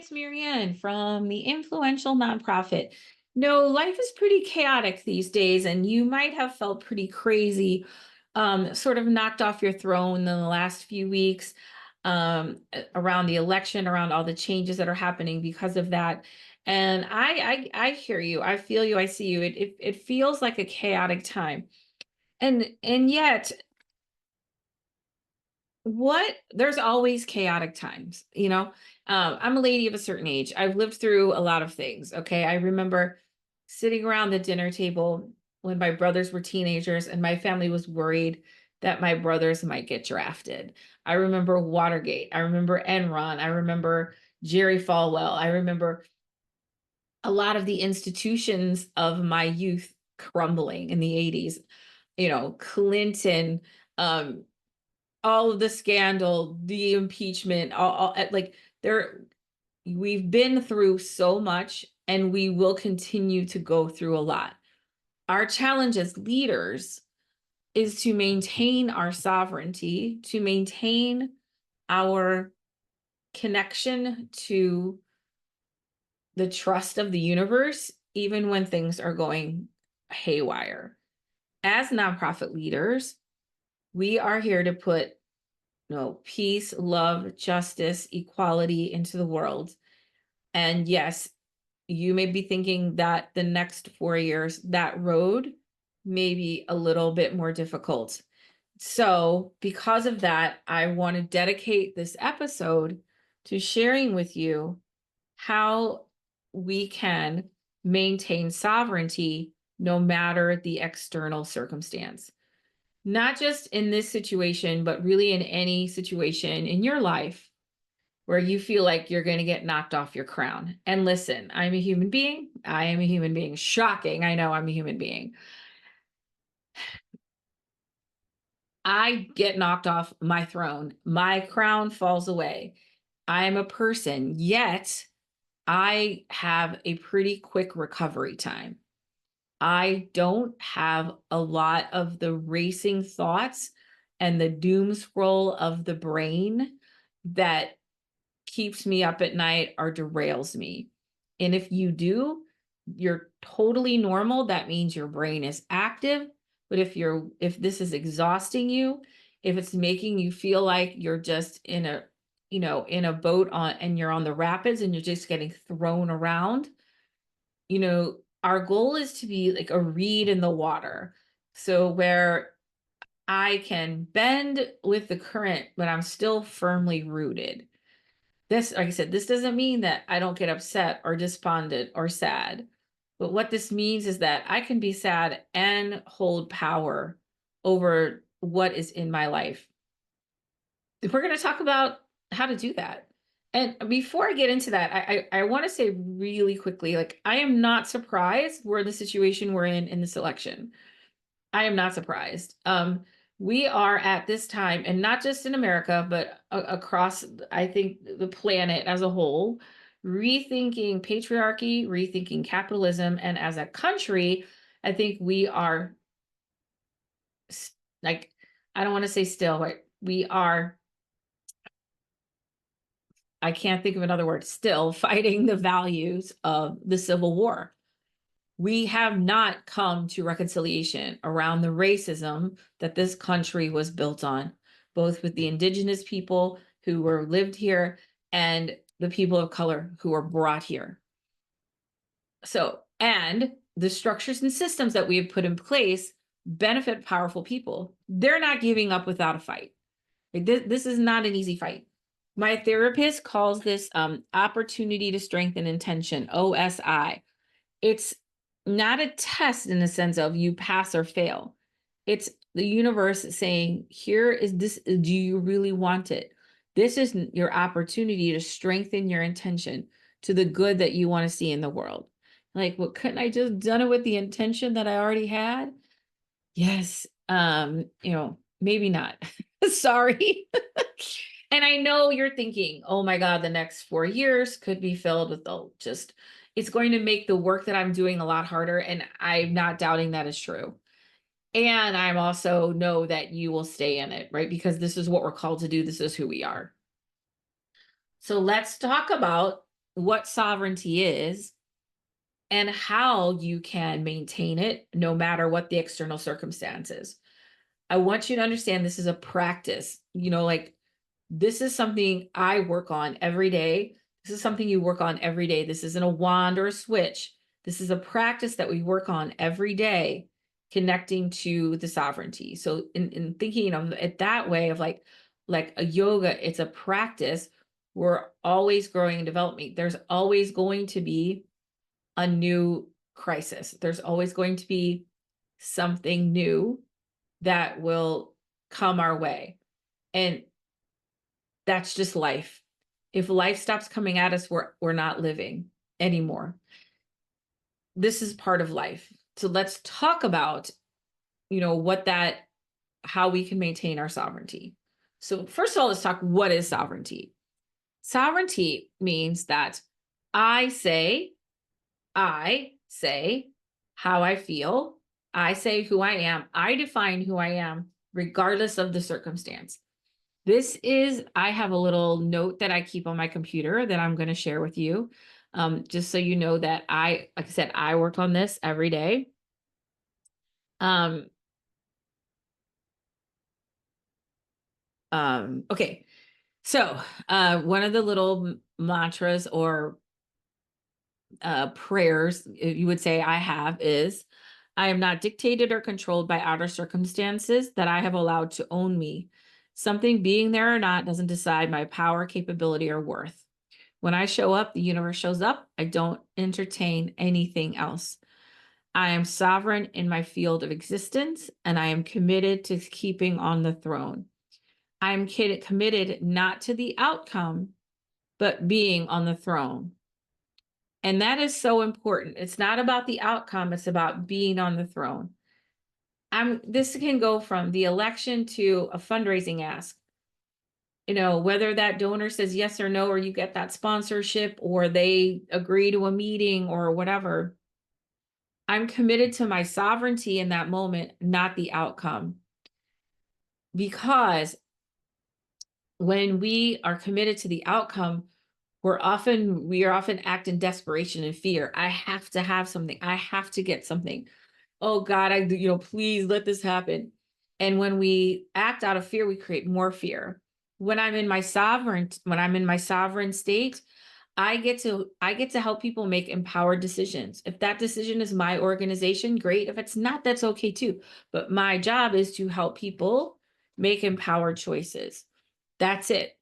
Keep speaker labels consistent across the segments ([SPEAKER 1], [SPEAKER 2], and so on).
[SPEAKER 1] it's Maryanne from the influential nonprofit. No, life is pretty chaotic these days, and you might have felt pretty crazy, sort of knocked off your throne in the last few weeks, around the election, around all the changes that are happening because of that. And I hear you, I feel you, I see you. It feels like a chaotic time, and yet what there's always chaotic times, I'm a lady of a certain age. I've lived through a lot of things. Okay, I remember sitting around the dinner table when my brothers were teenagers and my family was worried that my brothers might get drafted. I remember Watergate, I remember Enron, I remember Jerry Falwell, I remember a lot of the institutions of my youth crumbling in the 80s. Clinton, um all of the scandal, the impeachment, like there, we've been through so much and we will continue to go through a lot. Our challenge as leaders is to maintain our sovereignty, to maintain our connection to the trust of the universe, even when things are going haywire. As nonprofit leaders, we are here to put peace, love, justice, equality into the world. And yes, you may be thinking that the next 4 years, that road may be a little bit more difficult. So, because of that, I want to dedicate this episode to sharing with you how we can maintain sovereignty no matter the external circumstance. Not just in this situation, but really in any situation in your life where you feel like you're going to get knocked off your crown. And listen, I'm a human being. I am a human being. Shocking. I know I'm a human being. I get knocked off my throne. My crown falls away. I am a person, yet I have a pretty quick recovery time. I don't have a lot of the racing thoughts and the doom scroll of the brain that keeps me up at night or derails me. And if you do, you're totally normal. That means your brain is active. But if this is exhausting you, if it's making you feel like you're just in a boat on and you're on the rapids and you're just getting thrown around, our goal is to be like a reed in the water. So where I can bend with the current, but I'm still firmly rooted. This, like I said, this doesn't mean that I don't get upset or despondent or sad. But what this means is that I can be sad and hold power over what is in my life. We're going to talk about how to do that. And before I get into that, I want to say really quickly, like, I am not surprised we're in the situation we're in this election. I am not surprised. We are at this time, and not just in America, but across, I think, the planet as a whole, rethinking patriarchy, rethinking capitalism. And as a country, I think we are like, I don't want to say still, but we are, I can't think of another word, still fighting the values of the Civil War. We have not come to reconciliation around the racism that this country was built on, both with the indigenous people who were lived here and the people of color who were brought here. So, and the structures and systems that we have put in place benefit powerful people. They're not giving up without a fight. This is not an easy fight. My therapist calls this opportunity to strengthen intention, OSI. It's not a test in the sense of you pass or fail. It's the universe saying, here is this, do you really want it? This is your opportunity to strengthen your intention to the good that you want to see in the world. Like, well, couldn't I just done it with the intention that I already had? Yes. Maybe not. Sorry. And I know you're thinking, oh my God, the next 4 years could be filled with it's going to make the work that I'm doing a lot harder. And I'm not doubting that is true. And I'm also know that you will stay in it, right? Because this is what we're called to do. This is who we are. So let's talk about what sovereignty is and how you can maintain it no matter what the external circumstances. I want you to understand this is a practice, like this is something I work on every day. This is something you work on every day. This isn't a wand or a switch. This is a practice that we work on every day, connecting to the sovereignty. So in thinking of it that way of like a yoga, it's a practice. We're always growing and developing. There's always going to be a new crisis. There's always going to be something new that will come our way. And that's just life. If life stops coming at us, we're not living anymore. This is part of life. So let's talk about, how we can maintain our sovereignty. So first of all, let's talk, what is sovereignty? Sovereignty means that I say how I feel. I say who I am. I define who I am, regardless of the circumstance. I have a little note that I keep on my computer that I'm going to share with you. Just so you know that like I said, I work on this every day. Okay. So, one of the little mantras or prayers you would say I have is, I am not dictated or controlled by outer circumstances that I have allowed to own me. Something being there or not doesn't decide my power, capability, or worth. When I show up, the universe shows up. I don't entertain anything else. I am sovereign in my field of existence, and I am committed to keeping on the throne. I am committed not to the outcome, but being on the throne. And that is so important. It's not about the outcome, it's about being on the throne. This can go from the election to a fundraising ask. Whether that donor says yes or no, or you get that sponsorship, or they agree to a meeting or whatever. I'm committed to my sovereignty in that moment, not the outcome. Because when we are committed to the outcome, we are often act in desperation and fear. I have to have something. I have to get something. Oh God, please let this happen. And when we act out of fear, we create more fear. When I'm in my sovereign state, I get to help people make empowered decisions. If that decision is my organization, great. If it's not, that's okay too. But my job is to help people make empowered choices. That's it.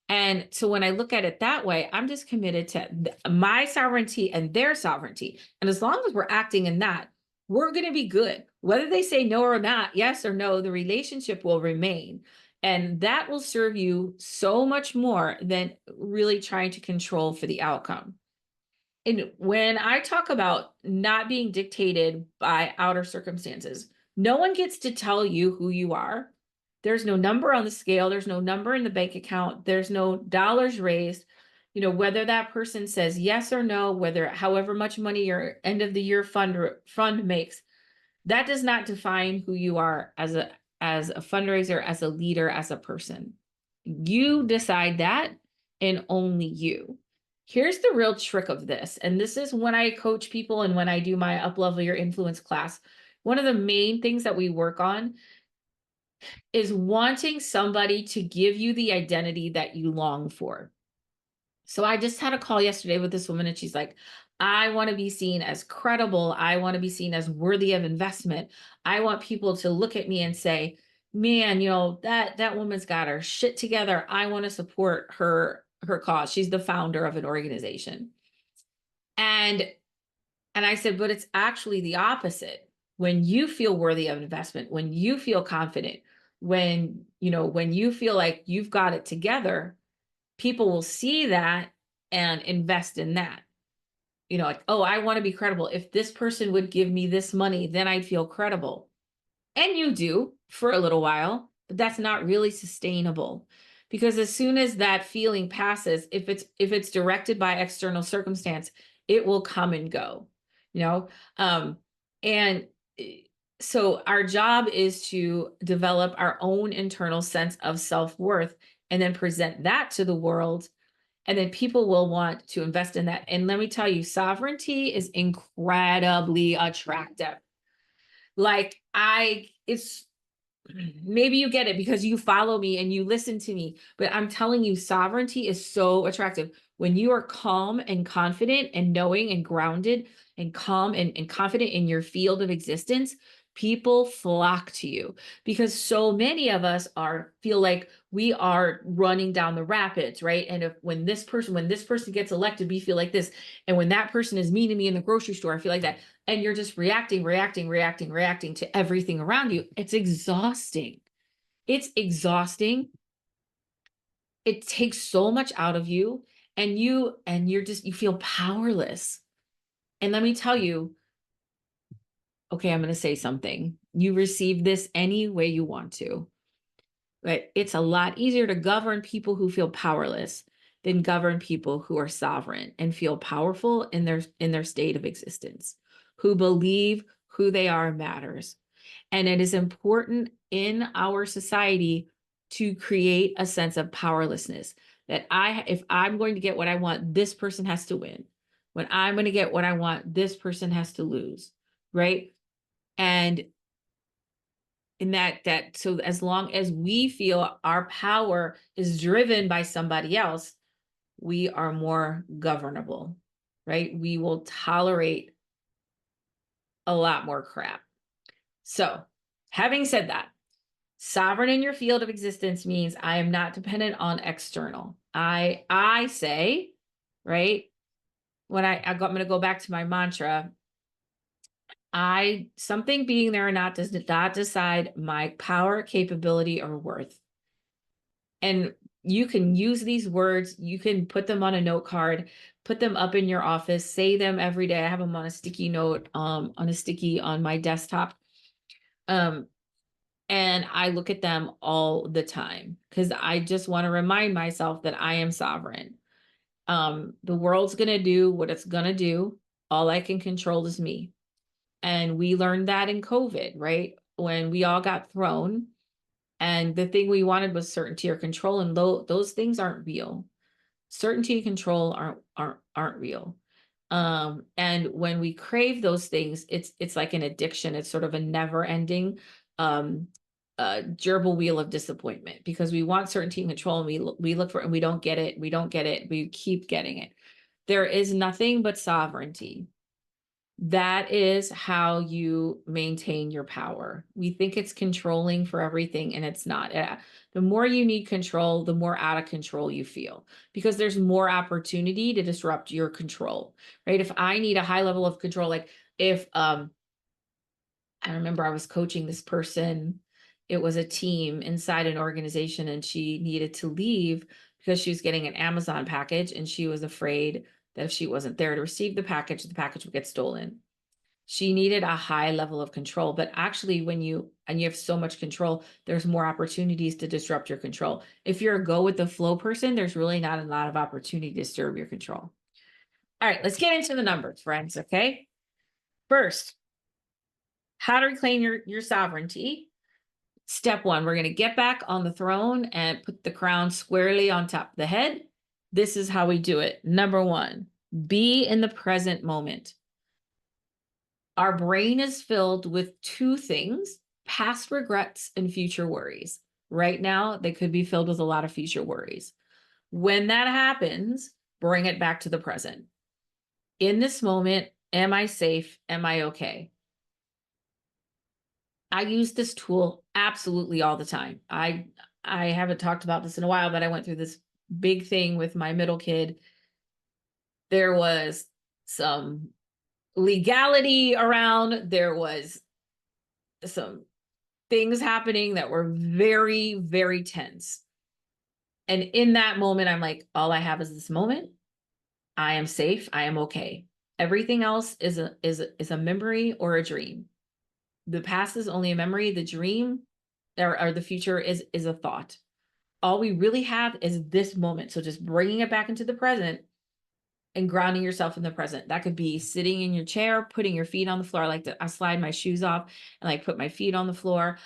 [SPEAKER 1] And so when I look at it that way, I'm just committed to my sovereignty and their sovereignty. And as long as we're acting in that, we're going to be good. Whether they say no or not, yes or no, the relationship will remain. And that will serve you so much more than really trying to control for the outcome. And when I talk about not being dictated by outer circumstances, no one gets to tell you who you are. There's no number on the scale. There's no number in the bank account. There's no dollars raised. Whether that person says yes or no, however much money your end of the year fund makes, that does not define who you are as a fundraiser, as a leader, as a person. You decide that, and only you. Here's the real trick of this. And this is when I coach people and when I do my Up-Level Your Influence class. One of the main things that we work on is wanting somebody to give you the identity that you long for. So I just had a call yesterday with this woman, and she's like, I want to be seen as credible. I want to be seen as worthy of investment. I want people to look at me and say, man, that woman's got her shit together. I want to support her cause. She's the founder of an organization. And I said, but it's actually the opposite. When you feel worthy of investment, when you feel confident, when you feel like you've got it together, people will see that and invest in that. Like, oh, I want to be credible. If this person would give me this money, then I'd feel credible. And you do for a little while, but that's not really sustainable. Because as soon as that feeling passes, if it's directed by external circumstance, it will come and go. And so our job is to develop our own internal sense of self-worth and then present that to the world. And then people will want to invest in that. And let me tell you, sovereignty is incredibly attractive. Like it's maybe you get it because you follow me and you listen to me, but I'm telling you, sovereignty is so attractive. When you are calm and confident and knowing and grounded and calm and confident in your field of existence, people flock to you because so many of us are feel like we are running down the rapids, right? And if when this person gets elected, we feel like this. And when that person is mean to me in the grocery store, I feel like that. And you're just reacting to everything around you. It's exhausting. It's exhausting. It takes so much out of you, and you feel powerless. And let me tell you, okay, I'm going to say something. You receive this any way you want to. But it's a lot easier to govern people who feel powerless than govern people who are sovereign and feel powerful in their state of existence, who believe who they are matters. And it is important in our society to create a sense of powerlessness that if I'm going to get what I want, this person has to win. When I'm going to get what I want, this person has to lose, right? And in that so as long as we feel our power is driven by somebody else, we are more governable, right? We will tolerate a lot more crap. So having said that, sovereign in your field of existence means I am not dependent on external. I say, right, when I'm going to go back to my mantra, something being there or not does not decide my power, capability, or worth. And you can use these words, you can put them on a note card, put them up in your office, say them every day. I have them on a sticky note, on a sticky on my desktop. And I look at them all the time because I just want to remind myself that I am sovereign. The world's going to do what it's going to do. All I can control is me. And we learned that in COVID, right? When we all got thrown and the thing we wanted was certainty or control. And those things aren't real. Certainty and control aren't real. And when we crave those things, it's like an addiction. It's sort of a never ending gerbil wheel of disappointment because we want certainty and control and we look for it and we don't get it. We keep getting it. There is nothing but sovereignty. That is how you maintain your power. We think it's controlling for everything, and it's not. The more you need control, the more out of control you feel because there's more opportunity to disrupt your control, right? If I need a high level of control, like if I remember I was coaching this person, it was a team inside an organization, and she needed to leave because she was getting an Amazon package, and she was afraid that if she wasn't there to receive the package would get stolen. She needed a high level of control, but actually when you have so much control, there's more opportunities to disrupt your control. If you're a go with the flow person, there's really not a lot of opportunity to disturb your control. All right, let's get into the numbers, friends, okay? First, how to reclaim your sovereignty. Step one, we're going to get back on the throne and put the crown squarely on top of the head. This is how we do it. Number one, be in the present moment. Our brain is filled with two things, past regrets and future worries. Right now, they could be filled with a lot of future worries. When that happens, bring it back to the present. In this moment, am I safe? Am I okay? I use this tool absolutely all the time. I haven't talked about this in a while, but I went through this big thing with my middle kid. There was some legality around, there was some things happening that were very, very tense. And in that moment, I'm like, all I have is this moment. I am safe. I am okay. Everything else is a memory or a dream. The past is only a memory. The dream or the future is a thought. All we really have is this moment. So just bringing it back into the present and grounding yourself in the present. That could be sitting in your chair, putting your feet on the floor. I slide my shoes off and like put my feet on the floor.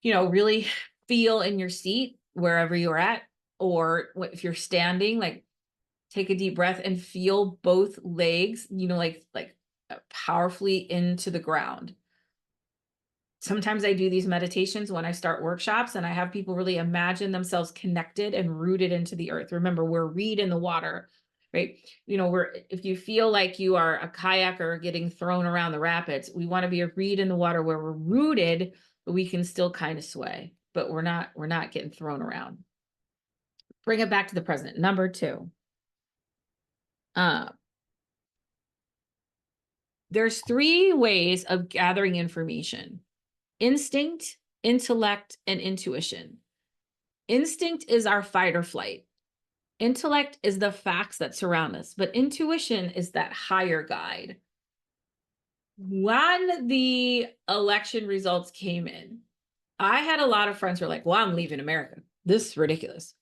[SPEAKER 1] Really feel in your seat wherever you're at. or if you're standing, like take a deep breath and feel both legs, powerfully into the ground. Sometimes I do these meditations when I start workshops, and I have people really imagine themselves connected and rooted into the earth. Remember, we're reed in the water, right? If you feel like you are a kayaker getting thrown around the rapids, we want to be a reed in the water where we're rooted, but we can still kind of sway, but we're not getting thrown around. Bring it back to the present. Number 2. There's 3 ways of gathering information: instinct, intellect, and intuition. Instinct is our fight or flight. Intellect is the facts that surround us, but intuition is that higher guide. When the election results came in, I had a lot of friends who were like, well, I'm leaving America. This is ridiculous.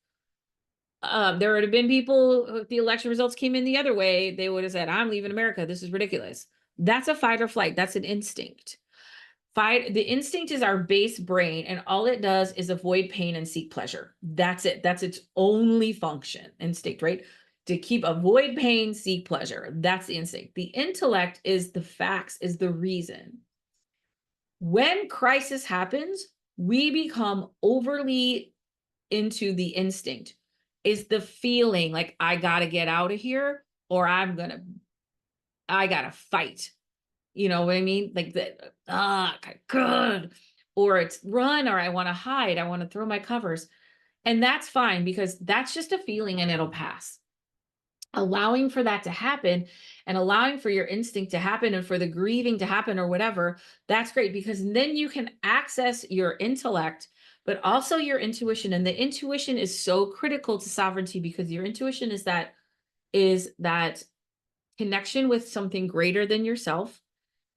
[SPEAKER 1] There would have been people, if the election results came in the other way, they would have said, I'm leaving America. This is ridiculous. That's a fight or flight. That's an instinct. The instinct is our base brain, and all it does is avoid pain and seek pleasure. That's it. That's its only function. Instinct, right? To avoid pain, seek pleasure. That's the instinct. The intellect is the facts, is the reason. When crisis happens, we become overly into the instinct. Is the feeling like I gotta get out of here, or I gotta fight. You know what I mean? Like good. Or it's run, or I want to hide. I want to throw my covers. And that's fine, because that's just a feeling and it'll pass. Allowing for that to happen, and allowing for your instinct to happen, and for the grieving to happen or whatever, that's great, because then you can access your intellect, but also your intuition. And the intuition is so critical to sovereignty, because your intuition is that connection with something greater than yourself,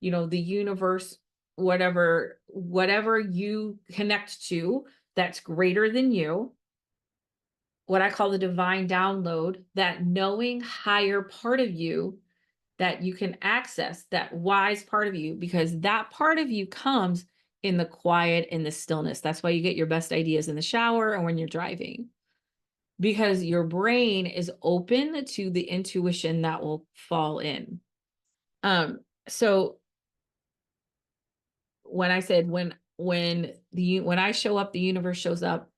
[SPEAKER 1] the universe, whatever you connect to that's greater than you, what I call the divine download, that knowing higher part of you that you can access, that wise part of you, because that part of you comes in the quiet, in the stillness. That's why you get your best ideas in the shower and when you're driving, because your brain is open to the intuition that will fall in. So when I said when I show up, the universe shows up,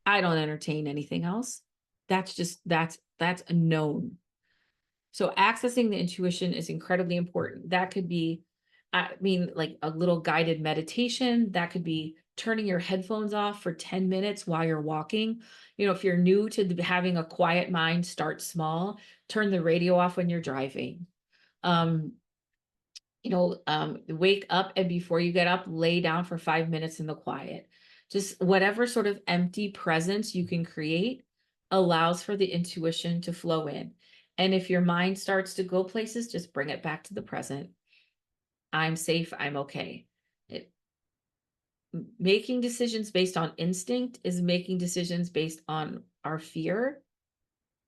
[SPEAKER 1] I don't entertain anything else. That's a known. So accessing the intuition is incredibly important. That could be, like a little guided meditation. That could be turning your headphones off for 10 minutes while you're walking. If you're new to having a quiet mind, start small. Turn the radio off when you're driving. Wake up, and before you get up, lay down for 5 minutes in the quiet. Just whatever sort of empty presence you can create allows for the intuition to flow in. And if your mind starts to go places, just bring it back to the present. I'm safe. I'm okay. Making decisions based on instinct is making decisions based on our fear.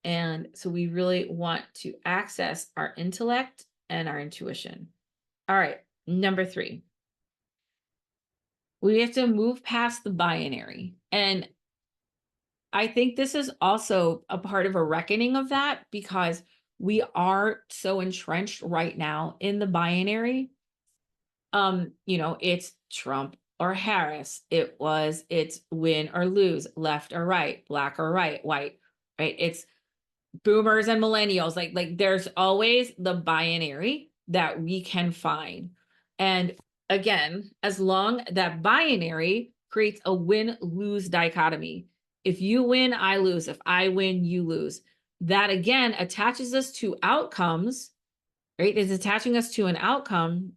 [SPEAKER 1] And so we really want to access our intellect and our intuition. All right, number 3. We have to move past the binary. And I think this is also a part of a reckoning of that, because we are so entrenched right now in the binary. It's Trump or Harris. It's win or lose, left or right, black or white, right? It's boomers and millennials. Like there's always the binary that we can find. And again, as long that binary creates a win-lose dichotomy. If you win, I lose. If I win, you lose. That again attaches us to outcomes, right? It's attaching us to an outcome,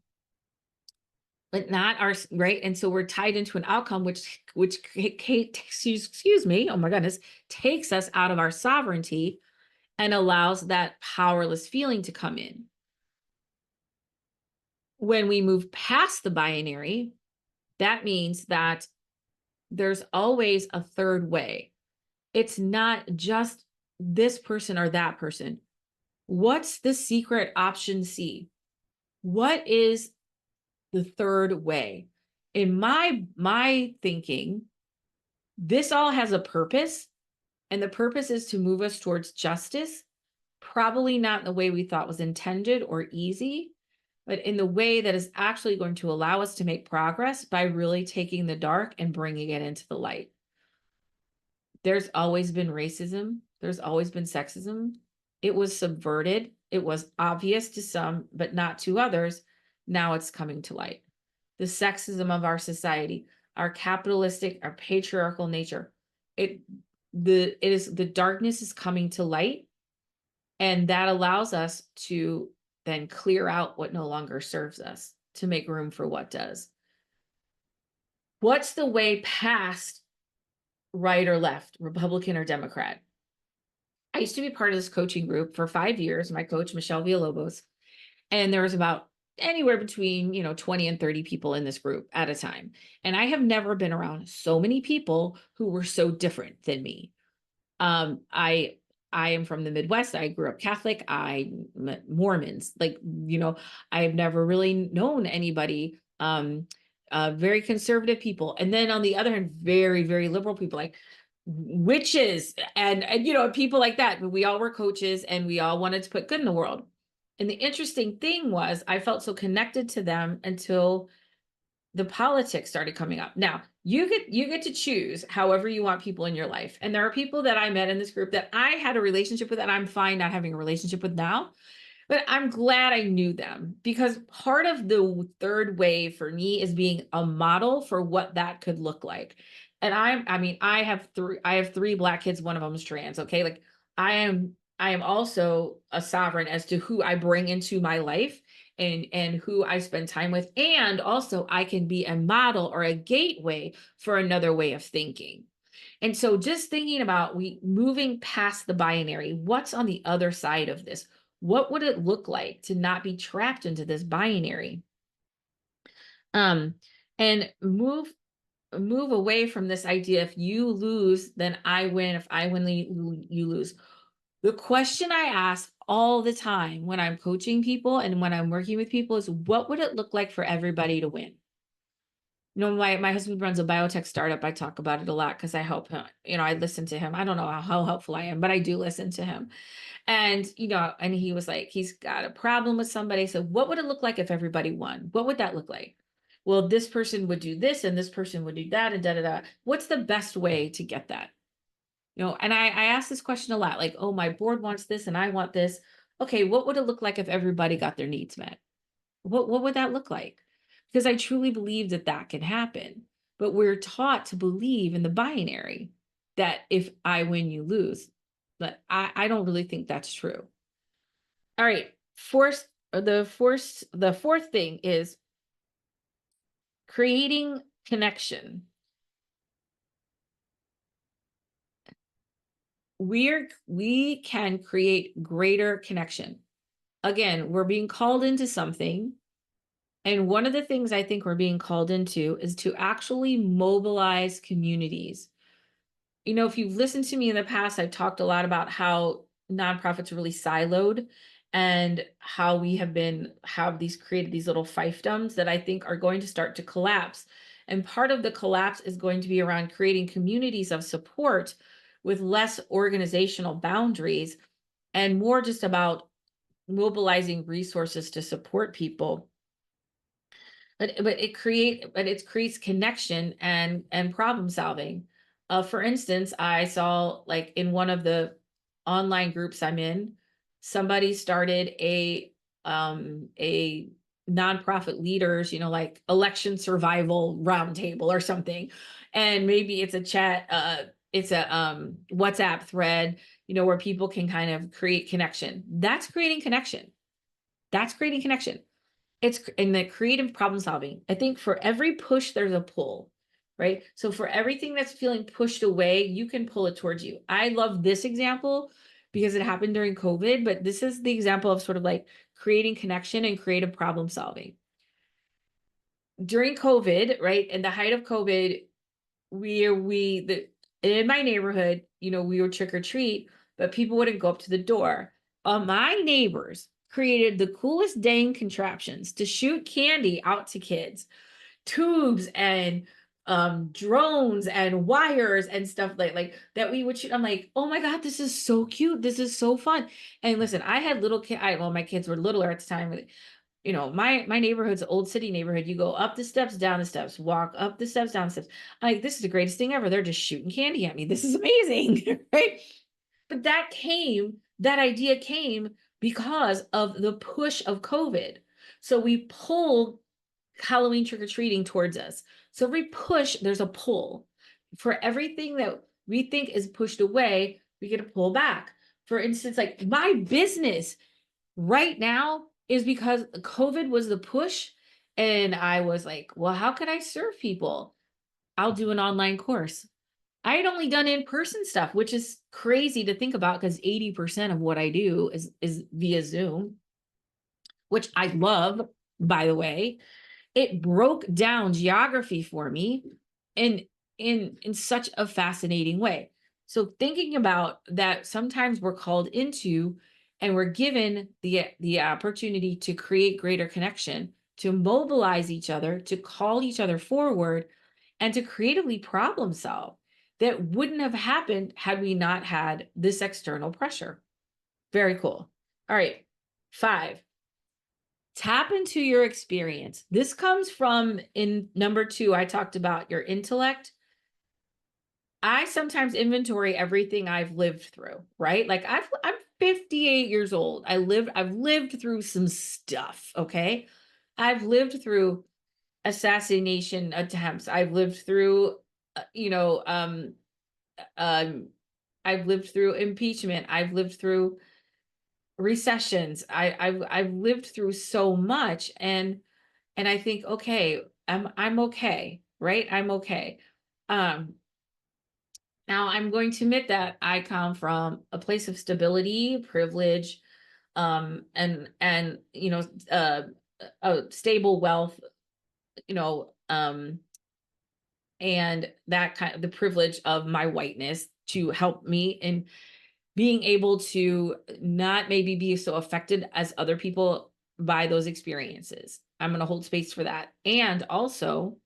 [SPEAKER 1] but not our, right? And so we're tied into an outcome, which excuse me, oh my goodness, takes us out of our sovereignty and allows that powerless feeling to come in. When we move past the binary, that means that there's always a third way. It's not just this person or that person. What's the secret option C? What is the third way? In my thinking, this all has a purpose, And the purpose is to move us towards justice, probably not in the way we thought was intended or easy, but in the way that is actually going to allow us to make progress by really taking the dark and bringing it into the light. There's always been racism. There's always been sexism. It was subverted. It was obvious to some, but not to others. Now it's coming to light. The sexism of our society, our capitalistic, our patriarchal nature, the darkness is coming to light, and that allows us to then clear out what no longer serves us to make room for what does. What's the way past right or left, Republican or Democrat? I used to be part of this coaching group for 5 years, my coach, Michelle Villalobos, and there was about anywhere between, 20 and 30 people in this group at a time. And I have never been around so many people who were so different than me. I am from the Midwest. I grew up Catholic. I met Mormons. Like, I've never really known anybody, very conservative people. And then on the other hand, very, very liberal people like witches and people like that. We all were coaches and we all wanted to put good in the world. And the interesting thing was I felt so connected to them until the politics started coming up. Now, you get to choose however you want people in your life. And there are people that I met in this group that I had a relationship with and I'm fine not having a relationship with now. But I'm glad I knew them, because part of the third wave for me is being a model for what that could look like. And I have three Black kids, one of them is trans, okay? Like I am also a sovereign as to who I bring into my life and who I spend time with. And also I can be a model or a gateway for another way of thinking. And so just thinking about moving past the binary, what's on the other side of this? What would it look like to not be trapped into this binary? And move away from this idea, if you lose, then I win. If I win, you lose. The question I ask all the time when I'm coaching people and when I'm working with people is, what would it look like for everybody to win? My husband runs a biotech startup. I talk about it a lot because I help him. I listen to him. I don't know how helpful I am, but I do listen to him. And, and he was like, he's got a problem with somebody. So what would it look like if everybody won? What would that look like? Well, this person would do this and this person would do that and da da da. What's the best way to get that? And I ask this question a lot, like, oh, my board wants this and I want this. Okay, what would it look like if everybody got their needs met? What would that look like? Because I truly believe that that can happen. But we're taught to believe in the binary, that if I win, you lose. But I don't really think that's true. All right. The fourth thing is creating connection. We can create greater connection. Again, we're being called into something. And one of the things I think we're being called into is to actually mobilize communities. If you've listened to me in the past, I've talked a lot about how nonprofits are really siloed and how we have created these little fiefdoms that I think are going to start to collapse. And part of the collapse is going to be around creating communities of support with less organizational boundaries and more just about mobilizing resources to support people. But it creates connection and problem solving. For instance, I saw, like, in one of the online groups I'm in, somebody started a nonprofit leaders, like election survival roundtable or something. And maybe it's a chat, it's a WhatsApp thread, where people can kind of create connection. That's creating connection. That's creating connection. It's in the creative problem solving. I think for every push, there's a pull, right? So for everything that's feeling pushed away, you can pull it towards you. I love this example because it happened during COVID, but this is the example of sort of like creating connection and creative problem solving. During COVID, right, in the height of COVID, in my neighborhood, we would trick or treat, but people wouldn't go up to the door. My neighbors created the coolest dang contraptions to shoot candy out to kids, tubes and drones and wires and stuff like that we would shoot. I'm like, oh my God, this is so cute. This is so fun. And listen, I had little kids. Well, my kids were littler at the time. My neighborhood's an old city neighborhood. You go up the steps, down the steps, walk up the steps, down the steps. I'm like, this is the greatest thing ever. They're just shooting candy at me. This is amazing. Right. But that idea came because of the push of COVID. So we pulled Halloween trick-or-treating towards us. So every push, there's a pull. For everything that we think is pushed away, we get a pull back. For instance, like my business right now is because COVID was the push. And I was like, well, how can I serve people? I'll do an online course. I had only done in-person stuff, which is crazy to think about because 80% of what I do is via Zoom, which I love, by the way. It broke down geography for me in such a fascinating way. So thinking about that, sometimes we're called into and we're given the opportunity to create greater connection, to mobilize each other, to call each other forward, and to creatively problem solve that wouldn't have happened had we not had this external pressure. Very cool. All right. 5, tap into your experience. This comes from in number 2, I talked about your intellect. I sometimes inventory everything I've lived through, right? Like I'm 58 years old. I've lived through some stuff, okay? I've lived through assassination attempts. I've lived through uh, you know, um um I've lived through impeachment. I've lived through recessions. I've lived through so much, and I think, okay, I'm okay, right? I'm okay. Um, Now I'm going to admit that I come from a place of stability, privilege, and a stable wealth, you know, and that kind of the privilege of my whiteness to help me in being able to not maybe be so affected as other people by those experiences. I'm going to hold space for that. And also,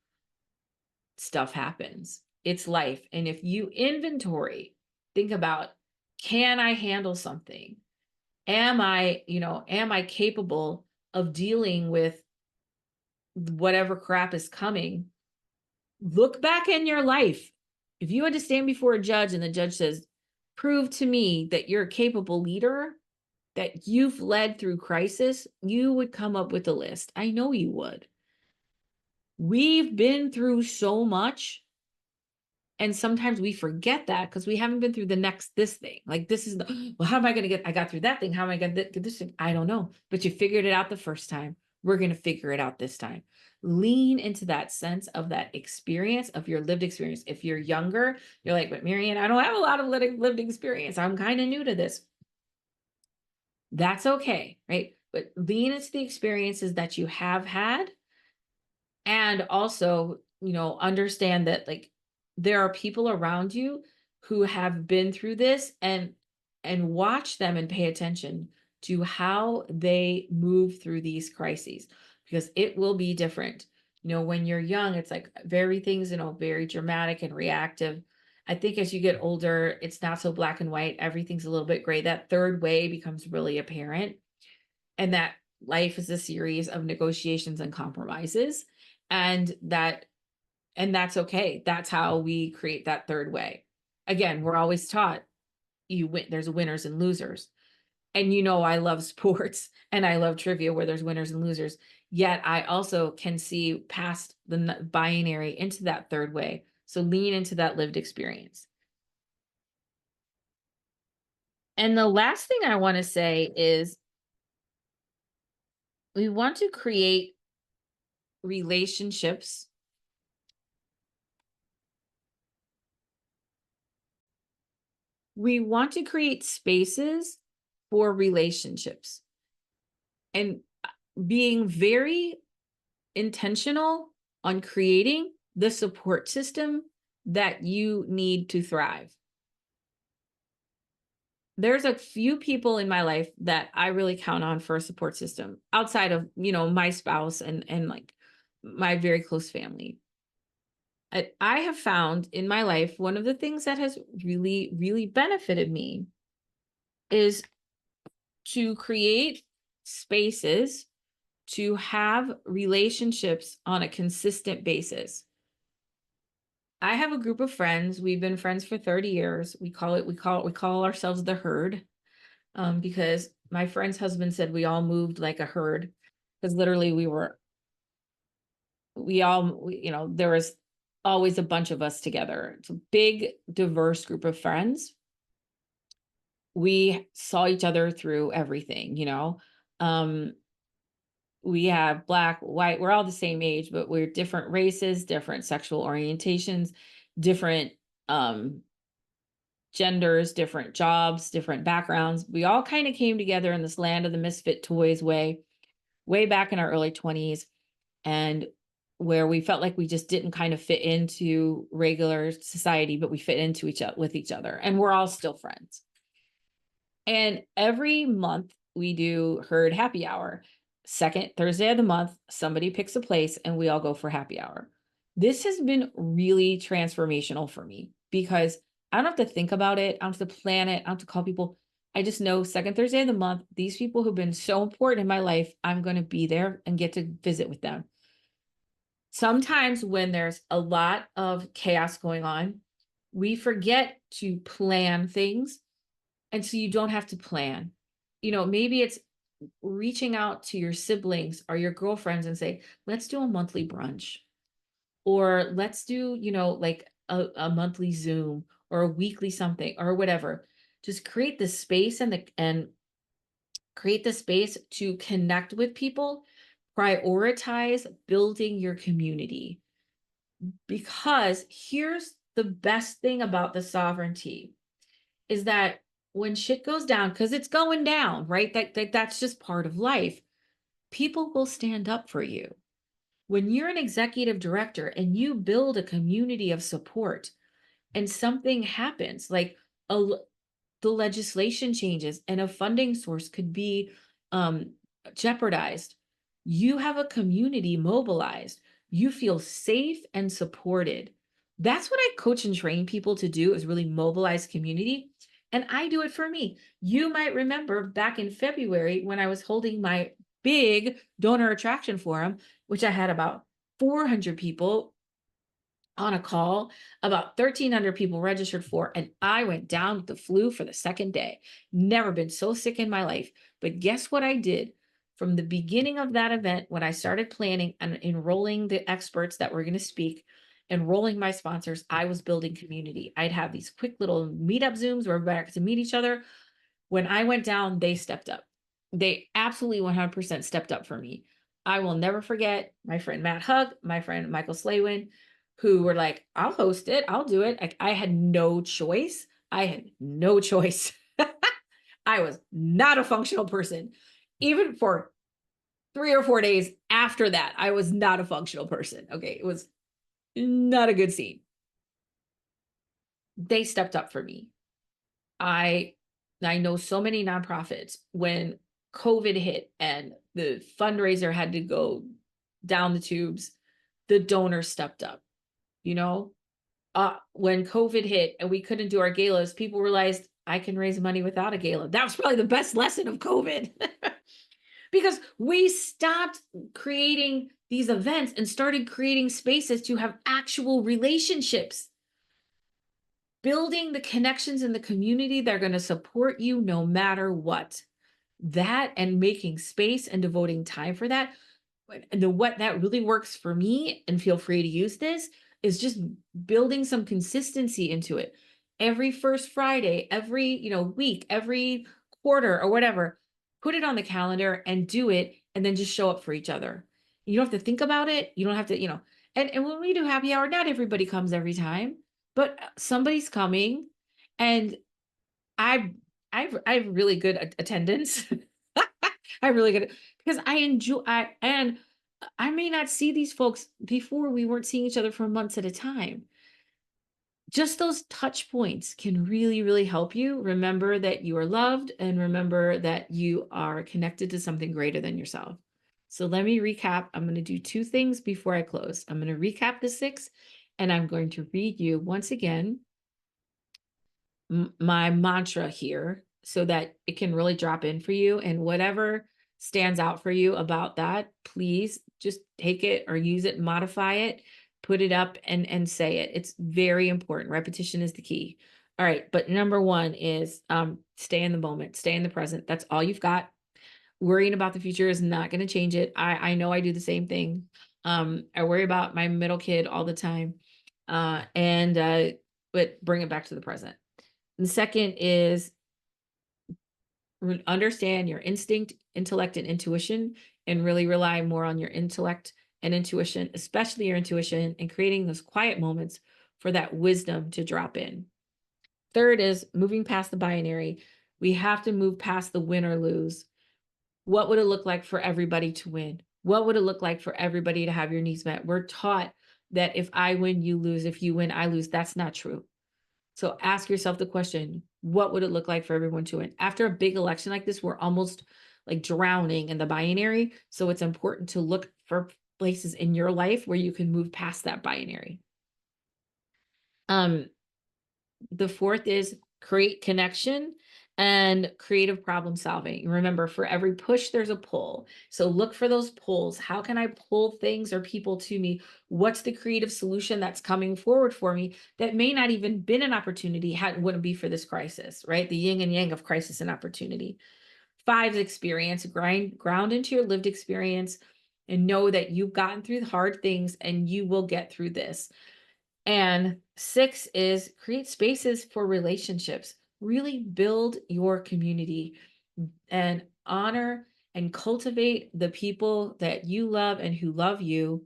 [SPEAKER 1] stuff happens. It's life. And if you inventory, think about, can I handle something? Am I capable of dealing with whatever crap is coming? Look back in your life. If you had to stand before a judge and the judge says, prove to me that you're a capable leader, that you've led through crisis, you would come up with a list. I know you would. We've been through so much. And sometimes we forget that because we haven't been through this thing. Like this is well, how am I going to get, I got through that thing. How am I going to get this thing? I don't know, but you figured it out the first time. We're going to figure it out this time. Lean into that sense of that experience of your lived experience. If you're younger, you're like, but Maryanne, I don't have a lot of lived experience. I'm kind of new to this. That's okay, right? But lean into the experiences that you have had, and also, understand that like there are people around you who have been through this, and watch them and pay attention to how they move through these crises, because it will be different. When you're young, it's like everything's, very dramatic and reactive. I think as you get older, it's not so black and white. Everything's a little bit gray. That third way becomes really apparent, and that life is a series of negotiations and compromises, and that's okay. That's how we create that third way. Again, we're always taught you win, there's winners and losers. And I love sports and I love trivia where there's winners and losers. Yet I also can see past the binary into that third way. So lean into that lived experience. And the last thing I want to say is we want to create relationships. We want to create spaces for relationships, and being very intentional on creating the support system that you need to thrive. There's a few people in my life that I really count on for a support system outside of, my spouse and like my very close family. I have found in my life, one of the things that has really, really benefited me is to create spaces to have relationships on a consistent basis. I have a group of friends. We've been friends for 30 years. We call ourselves the herd, because my friend's husband said we all moved like a herd, because literally there was always a bunch of us together. It's a big, diverse group of friends. We saw each other through everything. Um, we have black, white, we're all the same age, but we're different races, different sexual orientations, different um genders, different jobs, different backgrounds. We all kind of came together in this land of the misfit toys way back in our early 20s, and where we felt like we just didn't kind of fit into regular society, but we fit into each other with each other, and we're all still friends. And every month we do herd happy hour. Second Thursday of the month, somebody picks a place and we all go for happy hour. This has been really transformational for me because I don't have to think about it. I don't have to plan it. I don't have to call people. I just know second Thursday of the month, these people who've been so important in my life, I'm going to be there and get to visit with them. Sometimes when there's a lot of chaos going on, we forget to plan things, and so you don't have to plan. Maybe it's reaching out to your siblings or your girlfriends and say, let's do a monthly brunch, or let's do, like a monthly Zoom or a weekly something or whatever. Just create the space and create the space to connect with people, prioritize building your community. Because here's the best thing about the sovereignty is that when shit goes down, because it's going down, right? That's just part of life. People will stand up for you. When you're an executive director and you build a community of support and something happens, like a, the legislation changes and a funding source could be um, jeopardized, you have a community mobilized. You feel safe and supported. That's what I coach and train people to do, is really mobilize community. And I do it for me. You might remember back in February when I was holding my big donor attraction forum, which I had about 400 people on a call, about 1,300 people registered for, and I went down with the flu for the second day. Never been so sick in my life. But guess what I did? From the beginning of that event, when I started planning and enrolling the experts that were going to speak, enrolling my sponsors, I was building community. I'd have these quick little meetup Zooms where everybody got to meet each other. When I went down, they stepped up. They absolutely 100% stepped up for me. I will never forget my friend Matt Hug, my friend Michael Slaywin, who were like, I'll host it. I'll do it. Like, I had no choice. I had no choice. I was not a functional person. Even for 3 or 4 days after that, I was not a functional person. Okay. It was not a good scene. They stepped up for me. I I know so many nonprofits, when COVID hit and the fundraiser had to go down the tubes, the donors stepped up. You know, when COVID hit and we couldn't do our galas, people realized I can raise money without a gala. That was probably the best lesson of COVID. Because we stopped creating these events and started creating spaces to have actual relationships, building the connections in the community that are going to support you no matter what. That, and making space and devoting time for that. What that really works for me, and feel free to use this, is just building some consistency into it. Every first Friday, every week, every quarter or whatever, put it on the calendar and do it, and then just show up for each other. You don't have to think about it. You don't have to, and when we do happy hour, not everybody comes every time, but somebody's coming. And I I've really good attendance. I'm really good because I enjoy I may not see these folks. Before, we weren't seeing each other for months at a time. Just those touch points can really, really help you remember that you are loved and remember that you are connected to something greater than yourself. So let me recap. I'm going to do two things before I close. I'm going to recap the 6, And I'm going to read you once again my mantra here so that it can really drop in for you. And whatever stands out for you about that, please just take it or use it, modify it, put it up and say it. It's very important. Repetition is the key. All right. But number one is stay in the moment, stay in the present. That's all you've got. Worrying about the future is not going to change it. I know I do the same thing. I worry about my middle kid all the time. But bring it back to the present. And the second is understand your instinct, intellect, and intuition, and really rely more on your intellect and intuition, especially your intuition, and creating those quiet moments for that wisdom to drop in. Third is moving past the binary. We have to move past the win or lose. What would it look like for everybody to win? What would it look like for everybody to have your needs met? We're taught that if I win, you lose. If you win, I lose. That's not true. So ask yourself the question, what would it look like for everyone to win? After a big election like this, we're almost like drowning in the binary. So it's important to look for places in your life where you can move past that binary. The fourth is create connection and creative problem solving. Remember, for every push, there's a pull. So look for those pulls. How can I pull things or people to me? What's the creative solution that's coming forward for me that may not even been an opportunity wouldn't be for this crisis, right? The yin and yang of crisis and opportunity. 5 is experience, ground into your lived experience and know that you've gotten through the hard things and you will get through this. And 6 is create spaces for relationships. Really build your community and honor and cultivate the people that you love and who love you.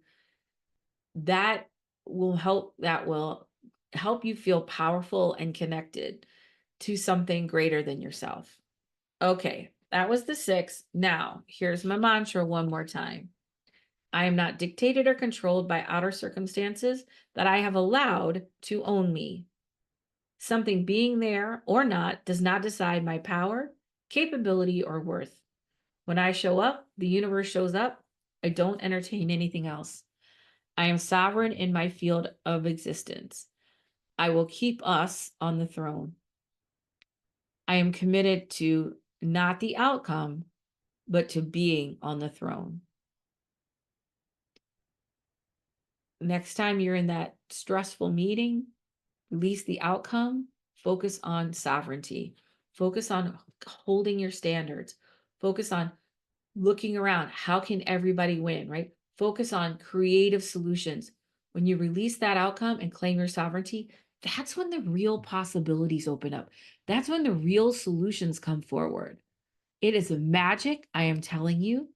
[SPEAKER 1] That will help you feel powerful and connected to something greater than yourself. Okay, that was the 6. Now, here's my mantra one more time. I am not dictated or controlled by outer circumstances that I have allowed to own me. Something being there or not does not decide my power, capability, or worth. When I show up, the universe shows up. I don't entertain anything else. I am sovereign in my field of existence. I will keep us on the throne. I am committed to not the outcome, but to being on the throne. Next time you're in that stressful meeting, release the outcome, focus on sovereignty, focus on holding your standards, focus on looking around. How can everybody win, right? Focus on creative solutions. When you release that outcome and claim your sovereignty, that's when the real possibilities open up. That's when the real solutions come forward. It is magic, I am telling you.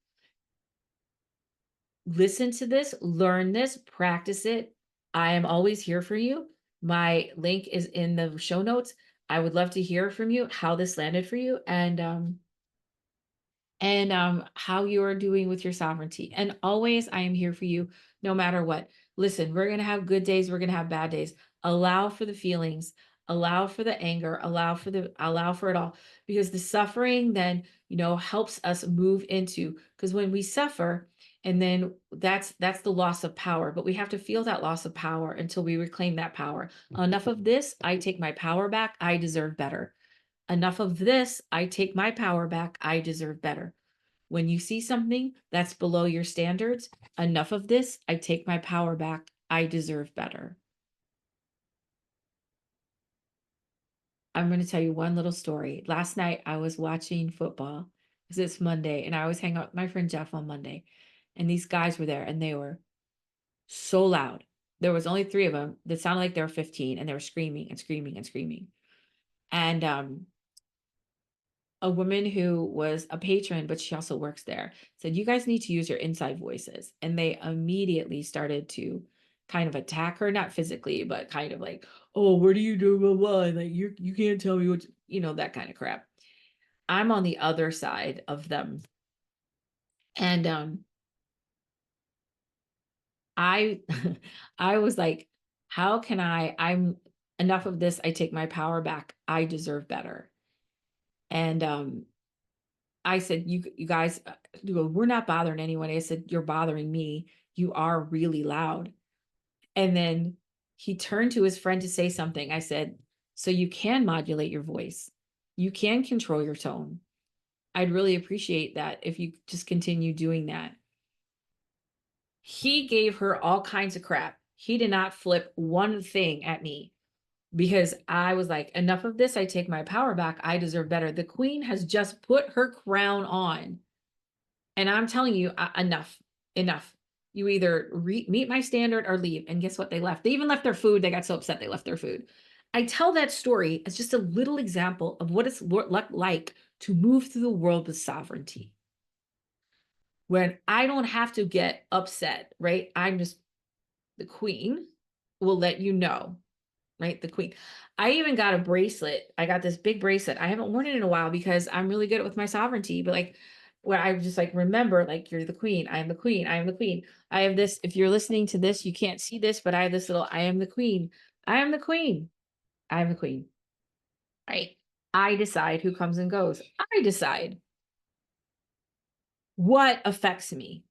[SPEAKER 1] Listen to this, learn this, practice it. I am always here for you. My link is in the show notes. I would love to hear from you how this landed for you and how you are doing with your sovereignty. And always, I am here for you no matter what. Listen, we're going to have good days, we're going to have bad days. Allow for the feelings, allow for the anger, allow for it all, because the suffering then, helps us move into, because when we suffer, and then that's the loss of power, but we have to feel that loss of power until we reclaim that power. Enough of this, I take my power back, I deserve better. Enough of this, I take my power back, I deserve better. When you see something that's below your standards, enough of this, I take my power back, I deserve better. I'm going to tell you one little story. Last night I was watching football because it's Monday and I always hang out with my friend Jeff on Monday. And these guys were there and they were so loud. There was only 3 of them that sounded like they were 15 and they were screaming and screaming and screaming. And a woman who was a patron, but she also works there, said, "You guys need to use your inside voices." And they immediately started to kind of attack her, not physically, but kind of like, "Oh, what do you do? Blah, blah. Like you can't tell me what, that kind of crap." I'm on the other side of them. And I I was like, how can I'm enough of this, I take my power back. I deserve better. And I said, you guys, we're not bothering anyone. I said, you're bothering me. You are really loud. And then He turned to his friend to say something. I said, so you can modulate your voice. You can control your tone. I'd really appreciate that if you just continue doing that. He gave her all kinds of crap. He did not flip one thing at me because I was like, enough of this. I take my power back. I deserve better. The queen has just put her crown on. And I'm telling you, enough, enough. You either meet my standard or leave. And guess what? They left. They even left their food. They got so upset they left their food. I tell that story as just a little example of what it's like to move through the world with sovereignty. When I don't have to get upset, right? I'm just the queen will let you know, right? The queen. I even got a bracelet. I got this big bracelet. I haven't worn it in a while because I'm really good with my sovereignty, but like where I just like remember, like, you're the queen. I am the queen. I am the queen. I have this. If you're listening to this, you can't see this, but I have this little, I am the queen. I am the queen. I am the queen. Right. I decide who comes and goes. I decide what affects me.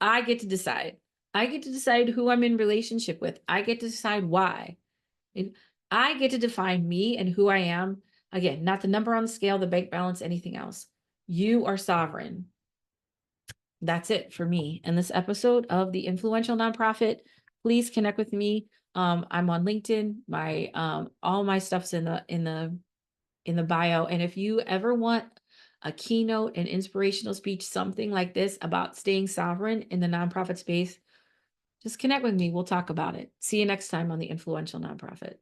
[SPEAKER 1] I get to decide. I get to decide who I'm in relationship with. I get to decide why. And I get to define me and who I am. Again, not the number on the scale, the bank balance, anything else. You are sovereign. That's it for me in this episode of the Influential Nonprofit. Please connect with me. I'm on LinkedIn. My all my stuff's in the bio. And if you ever want a keynote, an inspirational speech, something like this about staying sovereign in the nonprofit space, just connect with me. We'll talk about it. See you next time on the Influential Nonprofit.